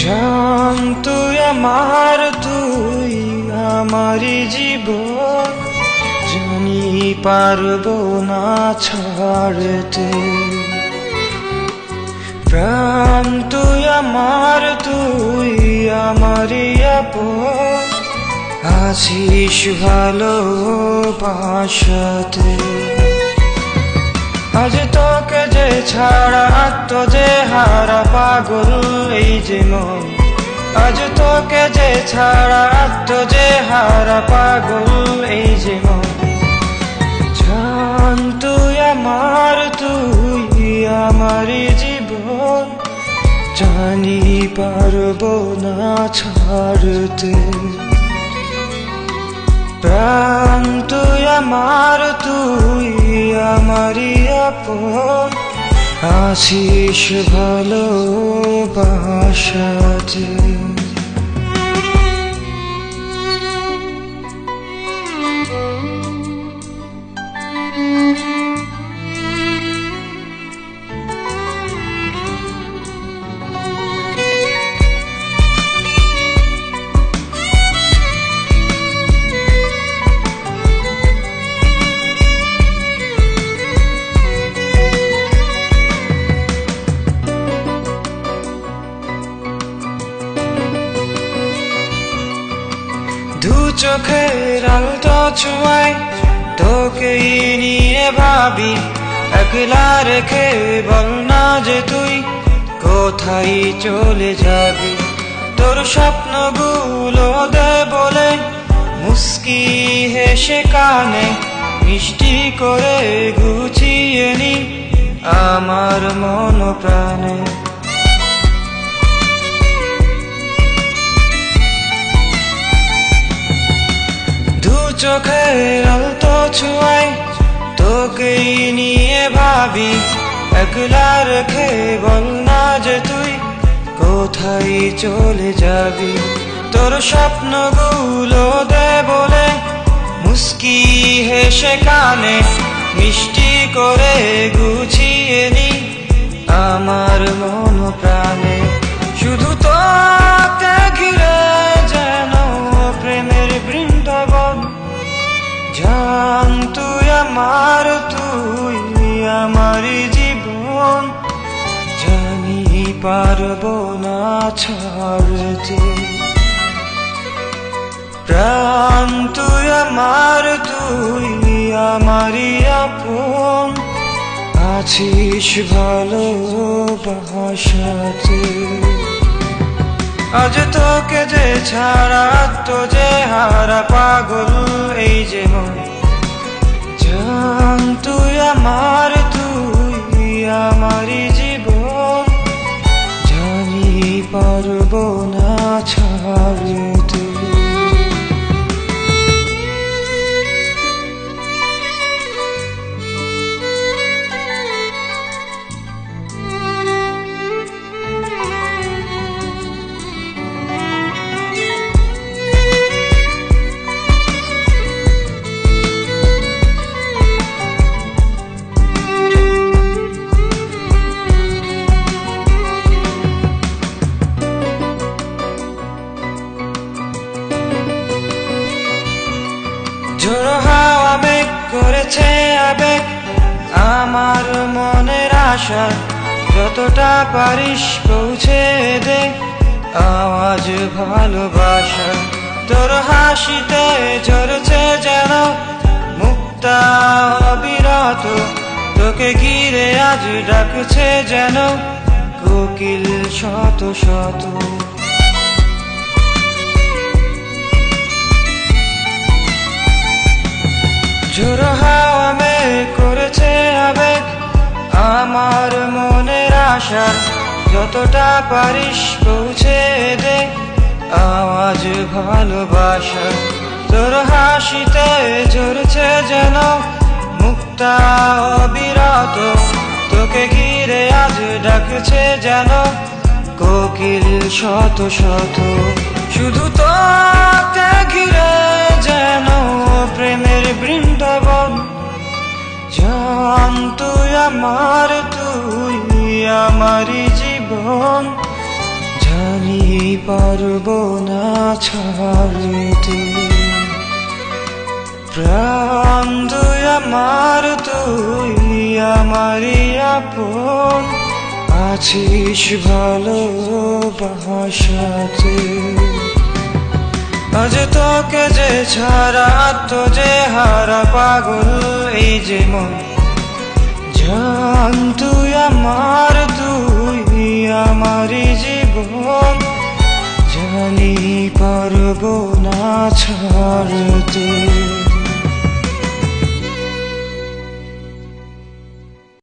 জান তুই আমার, তুই আমারই জীবন, জানি পারবো না ছাড়তে। প্রাণ তুই আমার, তুই আমারই আপন, আছিস ভালোবাসাতে। আজ তোকে যে ছাড়া তো যে হারা পাগল এই যে মন, আজ তোকে যে ছাড়া তো যে হারা পাগল এই যে মন। জান তুই আমার, তুই আমারই জীবন, জানি পারবো না ছাড়তে। প্রাণ তুই আমার, তুই আমারই আপন, আছিস ভালোবাসাতে। দু চোখের আলতো ছোঁয়ায় তোকেই নিয়ে ভাবি, একলা রেখে বল না যে তুই কোথায় চলে যাবি। তোর স্বপ্নগুলো দে বলে মুস্কি হেসে কানে মিষ্টি করে গুছিয়ে নি আমার মন প্রাণে। চোখের আলতো ছোঁয়ায় তোকেই নিয়ে ভাবি, একলা রেখে বল না যে তুই কোথায় চলে যাবি। তোর স্বপ্নগুলো দে বলে মুস্কি হেসে কানে মিষ্টি করে গুছিয়ে নি আমার মন প্রাণে। শুধু তোকে ঘিরে যেন প্রেমের বৃন্দাবন। জান তুই আমার, তুই আমারই জীবন, জানি পারবো না ছাড়তে। প্রাণ তুই আমার, তুই আমারই আপন, আছিস ভালোবাসাতে। আজ তোকে যে ছাড়া তো যে হারা পাগল এই যে মন। জান তুই আমার, তুই আমারই জীবন, জানি পারবো না ছাড়তে। ঝোড়ো হাওয়া মেঘ করেছে আবেগ আমার মনের আশা, যতটা পারিস পৌঁছে দে আওয়াজ ভালোবাসা। তোর হাসিতে ঝরছে যেন মুক্তা অবিরত, তোকে ঘিরে আজ ডাকছে যেন কোকিল শত শত। ঝোড়ো হাওয়া মেঘ করেছে আবেগ আমার মনের আশা, যতটা পারিস পৌঁছে দে আওয়াজ ভালোবাসা। তোর হাসিতে ঝরছে যেন মুক্তা অবিরত, তোকে ঘিরে আজ ডাকছে যেন কোকিল শত শত। শুধু তোকে ঘিরে যেন প্রেমের বৃন্দাবন। জান তুই আমার, তুই আমারই জীবন, জানি জানি পারবো না ছাড়তে। প্রাণ তুই আমার, তুই আমারই আপন, আছিস ভালোবাসাতে। আজ তোকে যে ছাড়া তো যে হারা পাগল এই যে মন। জান তুই আমার, তুই আমারই জীবন, জানি পারবো না ছাড়তে।